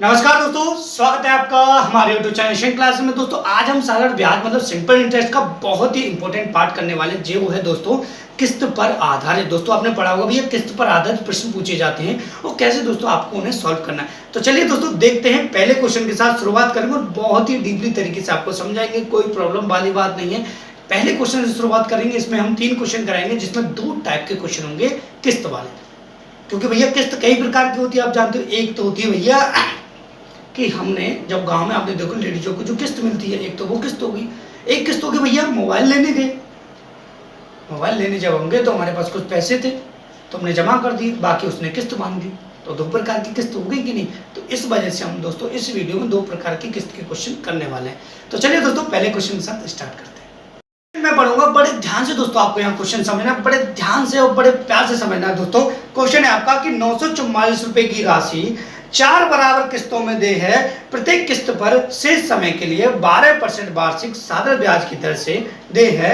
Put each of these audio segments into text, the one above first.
नमस्कार दोस्तों, स्वागत है आपका हमारे यूट्यूब चैनल शेन क्लास में। दोस्तों आज हम साधारण ब्याज मतलब सिंपल इंटरेस्ट का बहुत ही इंपॉर्टेंट पार्ट करने वाले जो वो है दोस्तों किस्त पर आधारित। दोस्तों आपने पढ़ा होगा भैया किस्त पर आधारित प्रश्न पूछे जाते हैं और कैसे दोस्तों आपको उन्हें सॉल्व करना है। तो चलिए दोस्तों देखते हैं, पहले क्वेश्चन के साथ शुरुआत करेंगे और बहुत ही डीपली तरीके से आपको समझाएंगे, कोई प्रॉब्लम वाली बात नहीं है। पहले क्वेश्चन से शुरुआत करेंगे, इसमें हम 3 क्वेश्चन कराएंगे जिसमें 2 टाइप के क्वेश्चन होंगे किस्त वाले, क्योंकि भैया किस्त कई प्रकार की होती है आप जानते हो। एक तो होती है भैया कि हमने जब गांव में आपने देखो लेडीजों को जो किस्त मिलती है, एक तो वो किस्त होगी। एक किस्त होगी भैया मोबाइल लेने गए, मोबाइल लेने जब होंगे तो हमारे पास कुछ पैसे थे तो हमने जमा कर दिए, बाकी उसने किस्त मांग दी, तो 2 प्रकार की किस्त हो गई कि नहीं। तो इस वजह से हम दोस्तों इस वीडियो में 2 प्रकार की किस्त के क्वेश्चन करने वाले हैं। तो चलिए दोस्तों पहले क्वेश्चन के साथ स्टार्ट करते हैं। मैं पढ़ूंगा, बड़े ध्यान से दोस्तों आपको यहाँ क्वेश्चन समझना, बड़े ध्यान से और बड़े प्यार से समझना है दोस्तों। क्वेश्चन है आपका कि 944 रुपए की राशि 4 बराबर किस्तों में दे है, प्रत्येक किस्त पर शेष समय के लिए 12% वार्षिक साधारण ब्याज की दर से दे है,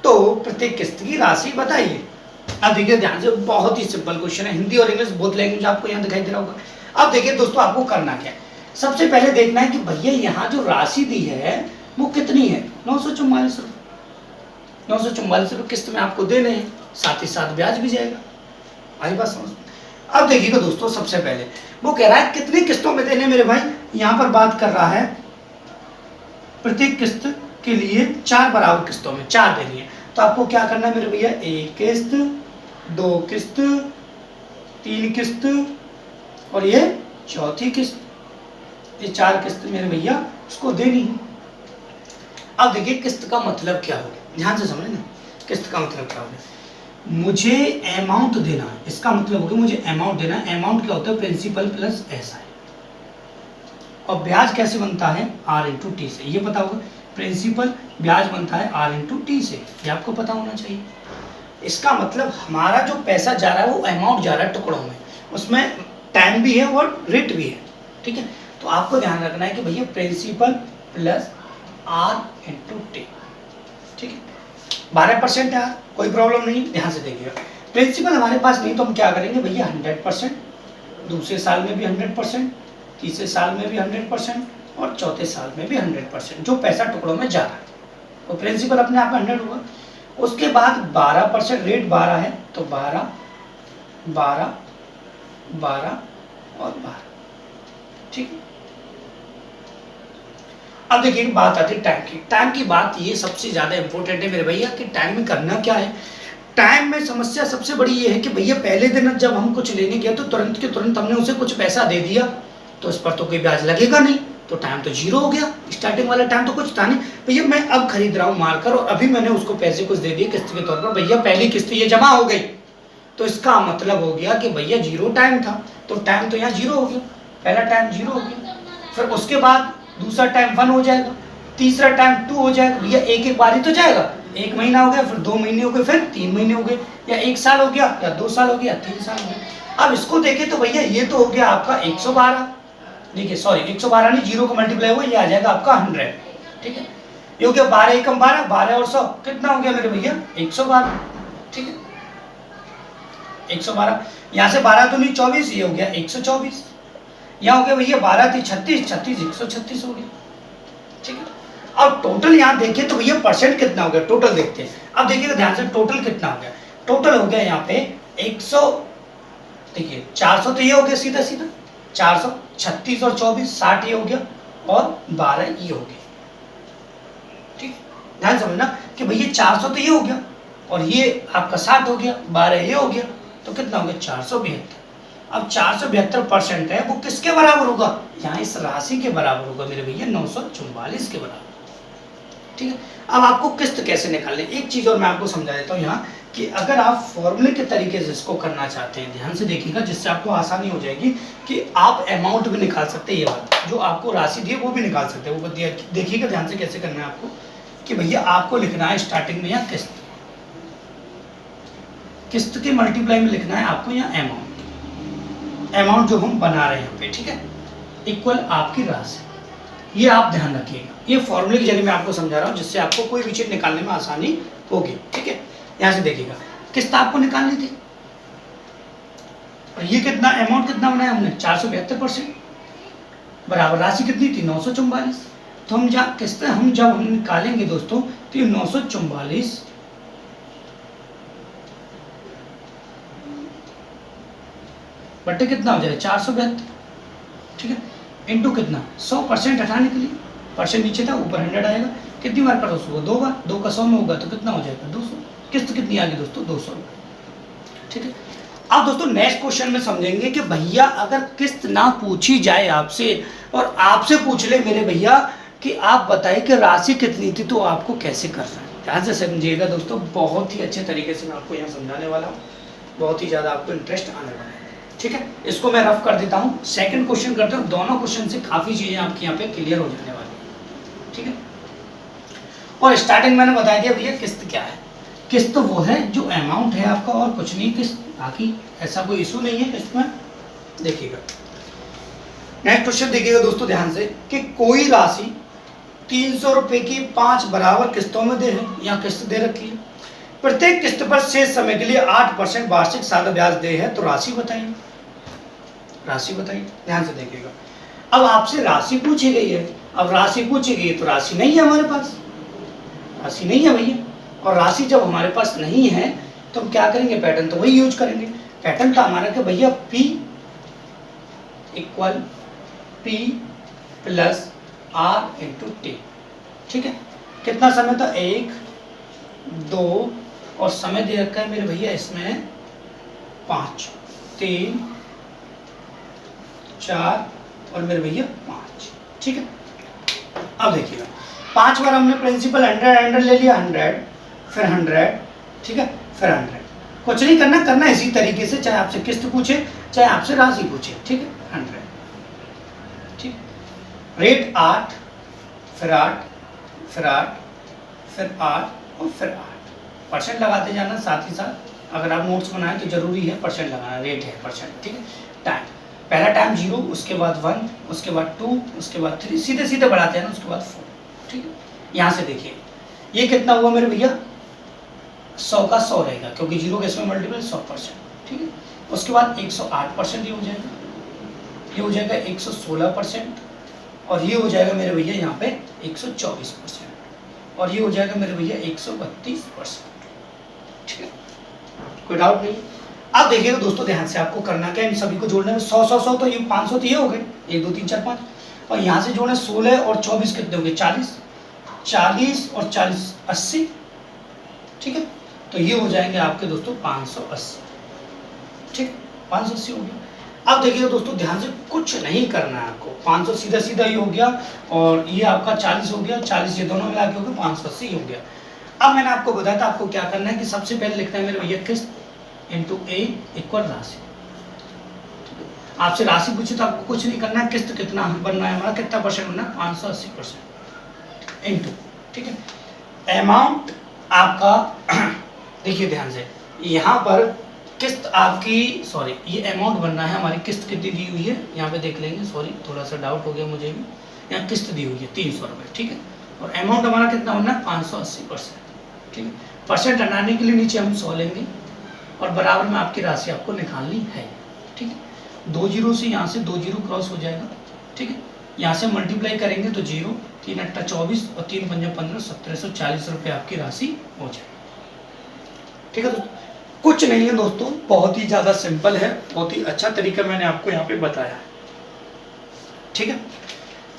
तो प्रत्येक किस्त की राशि बताइए। अब देखिए ध्यान से, बहुत ही सिंपल क्वेश्चन है, हिंदी और इंग्लिश बोथ लैंग्वेज आपको यहाँ दिखाई दे रहा होगा। अब देखिए दोस्तों आपको करना क्या है, सबसे पहले देखना है कि भैया यहाँ जो राशि दी है वो कितनी है, 944 रुपये। 944 रुपये किस्त में आपको देने हैं, साथ ही साथ ब्याज भी जाएगा। आई बात समझ। अब देखिएगा दोस्तों, सबसे पहले वो कह रहा है कितनी किस्तों में देने मेरे भाई, यहाँ पर बात कर रहा है प्रत्येक किस्त के लिए 4 बराबर किस्तों में 4 देनी है। तो आपको क्या करना है मेरे भैया, 1 किस्त, 2 किस्त, 3 किस्त और ये 4थी किस्त, ये 4 किस्त मेरे भैया उसको देनी है। अब देखिए किस्त का मतलब क्या होगा, ध्यान से समझना, किस्त का मतलब क्या होगा, मुझे अमाउंट देना है, इसका मतलब होगा मुझे अमाउंट देना है। अमाउंट क्या होता है, प्रिंसिपल प्लस एसआई, और ब्याज कैसे बनता है, आर इंटू टी से, ये पता होगा। प्रिंसिपल ब्याज बनता है आर इंटू टी से, ये आपको पता होना चाहिए। इसका मतलब हमारा जो पैसा जा रहा है वो अमाउंट जा रहा है टुकड़ों में, उसमें टाइम भी है और रेट भी है, ठीक है। तो आपको ध्यान रखना है कि भैया principal plus R into T, ठीक है। 12% है, कोई प्रॉब्लम नहीं, ध्यान से देखिएगा। प्रिंसिपल हमारे पास नहीं तो हम क्या करेंगे भैया 100%, दूसरे साल में भी 100%, तीसरे साल में भी 100% और चौथे साल में भी 100%, जो पैसा टुकड़ों में जा रहा है तो प्रिंसिपल अपने आप 100 होगा। उसके बाद 12%, रेट 12 है तो 12, 12, 12 और 12, ठीक है। अब देखिए बात आती है टाइम की। टाइम की बात ये सबसे ज्यादा इंपॉर्टेंट है मेरे भैया कि टाइम में करना क्या है। टाइम में समस्या सबसे बड़ी ये है कि भैया पहले दिन जब हम कुछ लेने गए तो तुरंत के तुरंत हमने उसे कुछ पैसा दे दिया, तो इस पर तो कोई ब्याज लगेगा नहीं, तो टाइम तो 0 हो गया। स्टार्टिंग वाला टाइम तो कुछ था नहीं, भैया मैं अब खरीद रहा हूँ मारकर और अभी मैंने उसको पैसे कुछ दे दिए किस्त के तौर पर, भैया पहली किस्त ये जमा हो गई, तो इसका मतलब हो गया कि भैया 0 टाइम था, तो टाइम तो यहाँ 0 हो गया, पहला टाइम 0 हो गया। फिर उसके बाद दूसरा टाइम 1 हो जाएगा, तीसरा टाइम 2 हो जाएगा, भैया एक बारी तो जाएगा, 1 महीना हो गया, फिर 2 महीने हो गए, फिर 3 महीने हो गए, या 1 साल हो गया, या 2 साल हो गया, 3 साल हो गया। अब इसको देखें तो भैया ये तो हो गया आपका 112, देखिए सॉरी 112 नहीं, 0 का मल्टीप्लाई हुआ, ये आ जाएगा आपका 100, ठीक है। ये हो गया 12 एकम 12, 12 और 100 कितना हो गया मेरे भैया 112, ठीक है। 112, यहाँ से 12 तो नहीं 24, ये हो गया 124, यहाँ हो गया भैया 12 थी 36, 36 136 हो गया, ठीक है। अब टोटल यहाँ देखें तो भैया परसेंट कितना हो गया, टोटल देखते हैं। अब देखिएगा ध्यान से टोटल कितना हो गया, टोटल हो गया यहाँ पे 100, देखिए 400 तो ये हो गया सीधा सीधा, 436 और 24 60 ये हो गया, और 12 ये हो गया, ठीक है। ध्यान समझना कि भैया 400 तो ये हो गया और ये आपका 60 हो गया, 12 ये हो गया, तो कितना हो गया 472। अब 472% है वो किसके बराबर होगा, यहाँ इस राशि के बराबर होगा मेरे भैया 944 के बराबर, ठीक है। अब आपको किस्त कैसे निकालनी, एक चीज और मैं आपको समझा देता हूँ यहाँ कि अगर आप फॉर्मूले के तरीके से इसको करना चाहते हैं, ध्यान से देखिएगा, जिससे आपको आसानी हो जाएगी कि आप अमाउंट भी निकाल सकते हैं, ये बात जो आपको राशि दी है वो भी निकाल सकते हैं। वो देखिएगा ध्यान से कैसे करना है आपको, कि भैया आपको लिखना है स्टार्टिंग में यहाँ किस्त, किस्त के मल्टीप्लाई में लिखना है आपको यहाँ अमाउंट, अमाउंट जो हम बना रहे हैं यहाँ पे, ठीक है, इक्वल आपकी राशि, ये आप ध्यान रखिएगा। ये फॉर्मूले के जरिए मैं आपको समझा रहा हूँ जिससे आपको कोई भी चीज निकालने में आसानी होगी, ठीक है। यहाँ से देखिएगा किस्त आपको निकालनी थी, और ये कितना अमाउंट कितना बनाया हमने 472%, बराबर राशि कितनी थी 944। तो हम किस्तें हम जब हम निकालेंगे दोस्तों तो ये 944 बटे कितना हो जाएगा 472, ठीक है, इंटू कितना 100% हटाने के लिए, परसेंट नीचे था ऊपर 100 आएगा, कितनी बार करो उसको 2 बार, 2 का 100 में होगा तो कितना हो जाएगा 200, किस्त कितनी आ गई दोस्तों 200 रुपये, ठीक है। अब दोस्तों नेक्स्ट क्वेश्चन में समझेंगे कि भैया अगर किस्त ना पूछी जाए आपसे और आपसे पूछ ले मेरे भैया कि आप बताइए कि राशि कितनी थी, तो आपको कैसे करना है। ध्यान से समझिएगा दोस्तों, बहुत ही अच्छे तरीके से मैं आपको यहाँ समझाने वाला हूँ, बहुत ही ज़्यादा आपको इंटरेस्ट आने वाला है, ठीक है। इसको मैं रफ कर देता हूँ, सेकंड क्वेश्चन करते हैं, दोनों क्वेश्चन से काफ़ी चीज़ें आपकी यहाँ पे क्लियर हो जाने वाली है, ठीक है। और स्टार्टिंग मैंने बता दिया भैया किस्त क्या है। किस्त वो है जो अमाउंट है आपका और कुछ नहीं, किस्त, बाकी ऐसा कोई इशू नहीं है किस्त में। देखिएगा नेक्स्ट क्वेश्चन देखिएगा दोस्तों ध्यान से कि कोई राशि 300 रुपये की 5 बराबर किस्तों में दे है, यहाँ किस्त दे रखी है, प्रत्येक किस्त पर शेष समय के लिए 8% वार्षिक साल ब्याज दे है, तो राशि बताइए, राशि बताइए। ध्यान से देखिएगा, अब आपसे राशि पूछी गई है, अब राशि पूछी गई है तो राशि नहीं है हमारे पास, राशि नहीं है भैया, और राशि जब हमारे पास नहीं है तो हम क्या करेंगे, पैटर्न तो वही यूज करेंगे। पैटर्न था हमारा कि भैया P equal P plus R into T, ठीक है। कितना समय था 1 2 और समय दे रखा है मेरे भैया इसमें 5 3 4 और मेरे भैया 5, ठीक है। अब देखिएगा 5 बार हमने प्रिंसिपल 100 ले लिया, 100 फिर 100, ठीक है, फिर 100, कुछ नहीं करना, करना इसी तरीके से, चाहे आपसे किस्त पूछे चाहे आपसे राशि पूछे, ठीक है, 100, ठीक, रेट 8 फिर 8 फिर 8 फिर 8 और फिर 8, परसेंट लगाते जाना साथ ही साथ, अगर आप नोट्स बनाएं तो जरूरी है परसेंट लगाना, रेट है परसेंट, ठीक है। टाइम, पहला टाइम 0, उसके बाद 1, उसके बाद 2, उसके बाद 3, सीधे सीधे बढ़ाते हैं ना, उसके बाद 4, ठीक है। यहाँ से देखिए ये कितना हुआ मेरे भैया 100 का 100 रहेगा, क्योंकि 0 के इसमें मल्टीपल 100%, ठीक है। उसके बाद 108% ये हो जाएगा, ये हो जाएगा 116%, और ये हो जाएगा मेरे भैया यहाँ पे 124%, और ये हो जाएगा मेरे भैया 132%, ठीक है, कोई डाउट नहीं। अब देखिएगा दोस्तों ध्यान से, आपको करना क्या, इन सभी को जोड़ने में 100 100 100 तो ये 500 तो ये हो गए, 1 2 3 4 5, और यहाँ से जोड़ना 16 और 24 कितने हो गए 40, 40 और 40 80, ठीक है। तो ये हो जाएंगे आपके दोस्तों 580, ठीक, 580 हो गया। अब देखिए दोस्तों ध्यान से, कुछ नहीं करना है आपको, 500 सीधा सीधा ही हो गया, और ये आपका 40 हो गया, 40 ये दोनों मिला के हो गया 580 हो गया। अब मैंने आपको बताया था आपको क्या करना है कि सबसे पहले लिखना है मेरे भैया किस्त इंटू ए इक्वल राशि। आपसे राशि पूछे तो आपको कुछ नहीं करना है, किस्त कितना बनना है हमारा, कितना परसेंट बनना है 580% इंटू, ठीक है। अमाउंट आपका देखिए ध्यान से, यहाँ पर किस्त आपकी, सॉरी ये अमाउंट बनना है हमारी, किस्त कितनी दी हुई है यहाँ पे देख लेंगे, सॉरी थोड़ा सा डाउट हो गया मुझे भी, यहाँ किस्त दी हुई है 300 रुपये, ठीक है, और अमाउंट हमारा कितना बनना है 580%, ठीक है। परसेंट हटाने के लिए नीचे हम 100 लेंगे, और बराबर में आपकी राशि आपको निकालनी है, ठीक है। 2 जीरो से यहाँ से 2 जीरो क्रॉस हो जाएगा, ठीक है, यहाँ से मल्टीप्लाई करेंगे तो 0 3 8 24 और 3 5 15 1740 रुपये आपकी राशि हो जाएगी, ठीक है दोस्तों। कुछ नहीं है दोस्तों, बहुत ही ज़्यादा सिंपल है, बहुत ही अच्छा तरीका मैंने आपको यहाँ पे बताया है, ठीक है।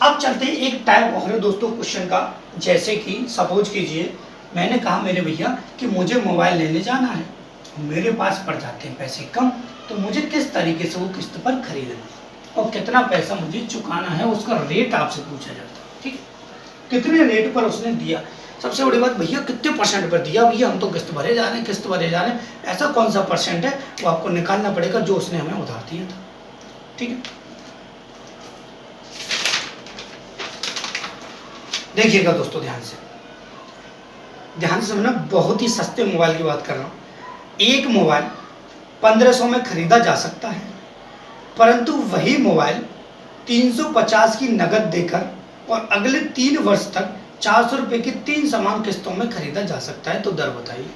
अब चलते हैं एक टाइप और है दोस्तों क्वेश्चन का, जैसे कि सपोज कीजिए मैंने कहा मेरे भैया कि मुझे मोबाइल लेने जाना है, मेरे पास पड़ जाते हैं पैसे कम, तो मुझे किस तरीके से वो किस्त पर खरीदना और कितना पैसा मुझे चुकाना है, उसका रेट आपसे पूछा जाता है, ठीक है, कितने रेट पर उसने दिया। सबसे बड़ी बात भैया कितने परसेंट पर दिया, भैया हम तो किस्त भरे जा रहे हैं, किस्त भरे जा रहे हैं, ऐसा कौन सा परसेंट है वो आपको निकालना पड़ेगा जो उसने हमें उधार दिया था, ठीक है। देखिएगा दोस्तों ध्यान से समझना, बहुत ही सस्ते मोबाइल की बात कर रहा हूँ। एक मोबाइल 1500 में खरीदा जा सकता है, परंतु वही मोबाइल 350 की नकद देकर और अगले 3 वर्ष तक 400 रुपये की 3 समान किस्तों में खरीदा जा सकता है, तो दर बताइए।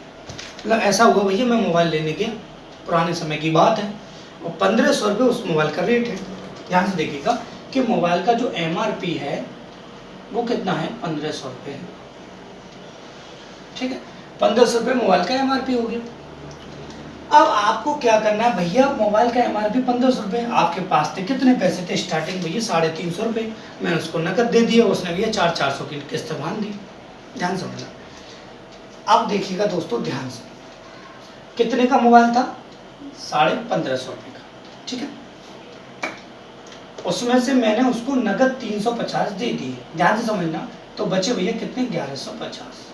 मतलब ऐसा हुआ भैया मैं मोबाइल लेने गया, पुराने समय की बात है, और 1500 रुपये उस मोबाइल का रेट है। ध्यान से देखिएगा कि मोबाइल का जो MRP है वो कितना है, 1500 रुपये है। ठीक है, 1500 रुपये मोबाइल का MRP हो गया। अब आपको क्या करना है भैया, मोबाइल का MRP 1500 रुपये, आपके पास थे कितने पैसे थे स्टार्टिंग भैया, 350 रुपये, मैंने उसको नकद दे दिया, उसने भैया 400 की किस्त बांध दी। ध्यान समझना। अब देखिएगा दोस्तों ध्यान से, कितने का मोबाइल था, 1550 रुपये का। ठीक है, उसमें से मैंने उसको नगद 350 दे दिए, ध्यान से समझना, तो बचे भैया कितने, 1150।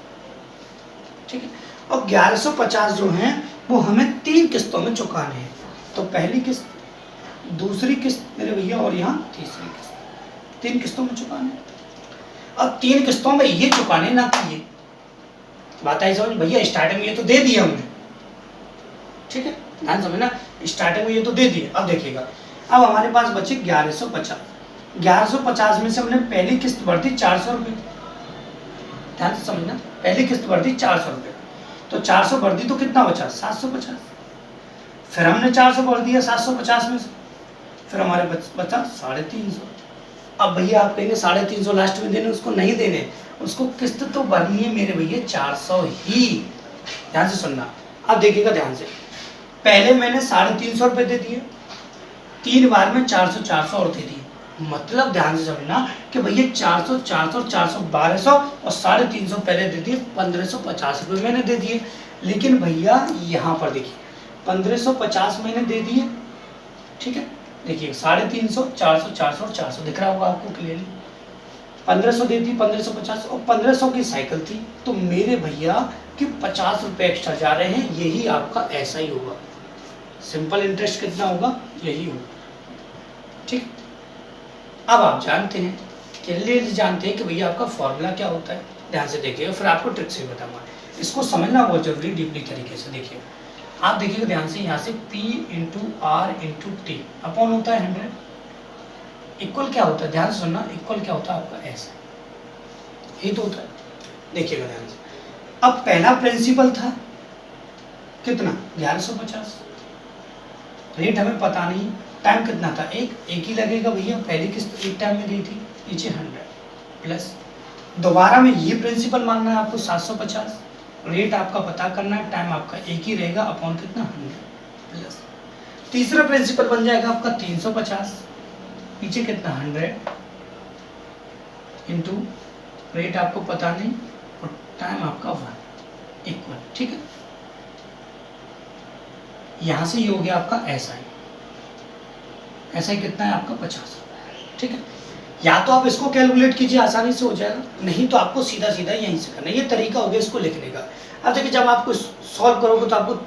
ठीक है, और 1150 जो हैं वो हमें 3 किस्तों में चुकाने हैं। तो पहली किस्त, दूसरी किस्त मेरे भैया, और यहाँ तीसरी किस्त, 3 किस्तों में चुकाने। अब 3 किस्तों में ये चुकाने ना कि ये, बात आई समझ भैया, स्टार्टिंग में ये तो दे दिया हमने। ठीक है, ध्यान समझना, स्टार्टिंग में ये तो दे दिए। अब देखिएगा, अब हमारे पास बचे 1150। 1150 में से हमने पहली किस्त भर दी 400 रुपये। ध्यान से समझना, पहली किस्त भर दी 400 रुपये, तो 400 भर दी तो कितना बचा, 750। फिर हमने 400 भर दिया 750 में से, फिर हमारे बचा 350। अब भैया आप कहेंगे 350 लास्ट में देने, उसको नहीं देने, उसको किस्त तो भरनी है मेरे भैया 400 ही। ध्यान से सुनना। अब देखिएगा ध्यान से, पहले मैंने 350 रुपये दे दिए, 3 बार में 400 400 और दे दिए, मतलब ध्यान से समझना कि भैया 400 400 400 1200 और 350 पहले दे दिए, 1550 रुपये मैंने दे दिए। लेकिन भैया यहाँ पर देखिए 1550 मैंने दे दिए। ठीक है, देखिए 350 400 400 और 400 दिख रहा होगा आपको क्लियरली, 1500 दे दी, 1550 और 1500 की साइकिल थी, तो मेरे भैया कि 50 रुपये एक्स्ट्रा जा रहे हैं, यही आपका ऐसा ही होगा। सिंपल इंटरेस्ट कितना होगा, यही होगा। ठीक, अब आप जानते हैं, क्लियरली जानते हैं कि भैया आपका फॉर्मूला क्या होता है। ध्यान से देखिए, फिर आपको ट्रिक से बताऊंगा, इसको समझना बहुत जरूरी, डीपली तरीके से देखिए। आप देखिएगा ध्यान से, यहाँ से P × R × T अपॉन होता है 100, इक्वल क्या होता है, ध्यान से सुनना, इक्वल क्या होता है आपका, ऐसा यही तो होता है। देखिएगा ध्यान से, अब पहला प्रिंसिपल था कितना, 1150, रेट हमें पता नहीं, टाइम कितना था, एक ही लगेगा भैया, पहली किस्त एक टाइम में दी थी, नीचे 100 प्लस, दोबारा में ये प्रिंसिपल मानना है आपको 750, रेट आपका पता करना है, टाइम आपका एक ही रहेगा, अपॉन कितना 100 प्लस, तीसरा प्रिंसिपल बन जाएगा आपका 350, नीचे कितना 100 इंटू रेट आपको पता नहीं और टाइम आपका 1 इक्वल। ठीक है, यहां से ये हो गया आपका SI, SI कितना है आपका 50 रुपये। ठीक है, या तो आप इसको कैलकुलेट कीजिए, आसानी से हो जाएगा, नहीं तो आपको सीधा सीधा यहीं से करना, ये तरीका हो गया इसको लिखने का। अब देखिए, जब आपको सॉल्व करोगे तो आपको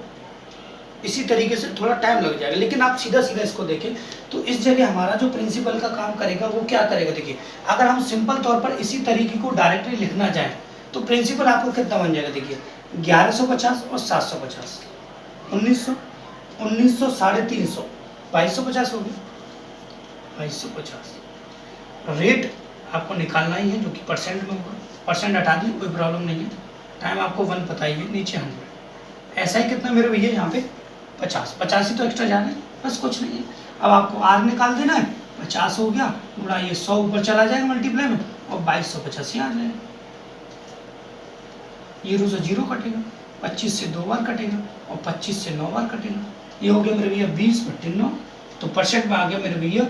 इसी तरीके से थोड़ा टाइम लग जाएगा, लेकिन आप सीधा सीधा इसको देखें तो इस जगह हमारा जो प्रिंसिपल का काम करेगा वो क्या करेगा। देखिए, अगर हम सिंपल तौर पर इसी तरीके को डायरेक्टली लिखना चाहें तो प्रिंसिपल आपको कितना बन जाएगा, देखिए 1150 और 750, 1900, 1900 350, 2250 हो गया, 2250। रेट आपको निकालना ही है जो कि परसेंट में होगा, परसेंट हटा दिए कोई प्रॉब्लम नहीं है, टाइम आपको 1 पता ही है, नीचे 100, ऐसा ही कितना मेरे भैया यहाँ पे 50 ही तो एक्स्ट्रा जाना है, बस कुछ नहीं है। अब आपको आर निकाल देना है, 50 हो गया गुणा ये 100 ऊपर चला जाएगा मल्टीप्लाई में, और 2250 आ जाएगा, 0 से 0 कटेगा, 25 से 2 बार कटेगा और 25 से 9 बार कटेगा, ये हो गया मेरे भैया 20/9, तो परसेंट में आ गया मेरे भैया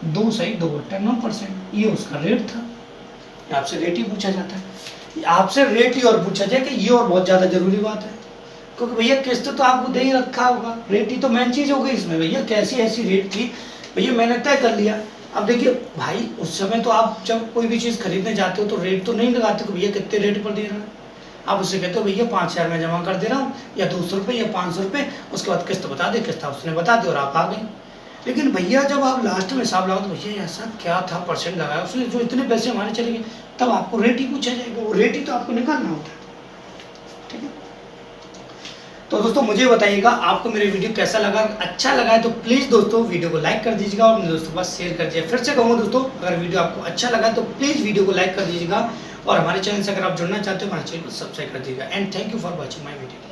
2 सही 2/9%। ये उसका रेट था। आपसे रेट ही पूछा जाता है, आपसे रेट ही और पूछा जाए कि ये और बहुत ज़्यादा जरूरी बात है, क्योंकि भैया किस्त तो आपको दे ही रखा होगा, रेट ही तो मेन चीज़ हो गई इसमें। भैया कैसी ऐसी रेट थी भैया, मैंने तय कर लिया। अब देखिए भाई, उस समय तो आप जब कोई भी चीज़ खरीदने जाते हो तो रेट तो नहीं लगाते कि भैया कितने रेट पर दे रहा है, आप उससे कहते हो भैया 5000 में जमा कर दे रहा हूँ, या 200 रुपये या 500 रुपये, उसके बाद किस्त बता दे, किस्त उसने बता दी और आप आ गए। लेकिन भैया जब आप लास्ट में हिसाब लगाओ तो भैया ऐसा क्या था, परसेंट लगाया उसने, जो इतने पैसे हमारे चले गए, तब आपको रेट ही पूछा जाएगा, वो रेट ही तो आपको निकालना होता है। ठीक है, तो दोस्तों मुझे बताइएगा आपको मेरे वीडियो कैसा लगा, अच्छा लगा है तो प्लीज़ दोस्तों वीडियो को लाइक कर दीजिएगा और अपने दोस्तों के पास शेयर कर दीजिए। फिर से कहूँगा दोस्तों, अगर वीडियो आपको अच्छा लगा तो प्लीज़ वीडियो को लाइक कर दीजिएगा, और हमारे चैनल से अगर आप जुड़ना चाहते हो हमारे चैनल को सब्सक्राइब कर दीजिएगा। And thank you for watching my video.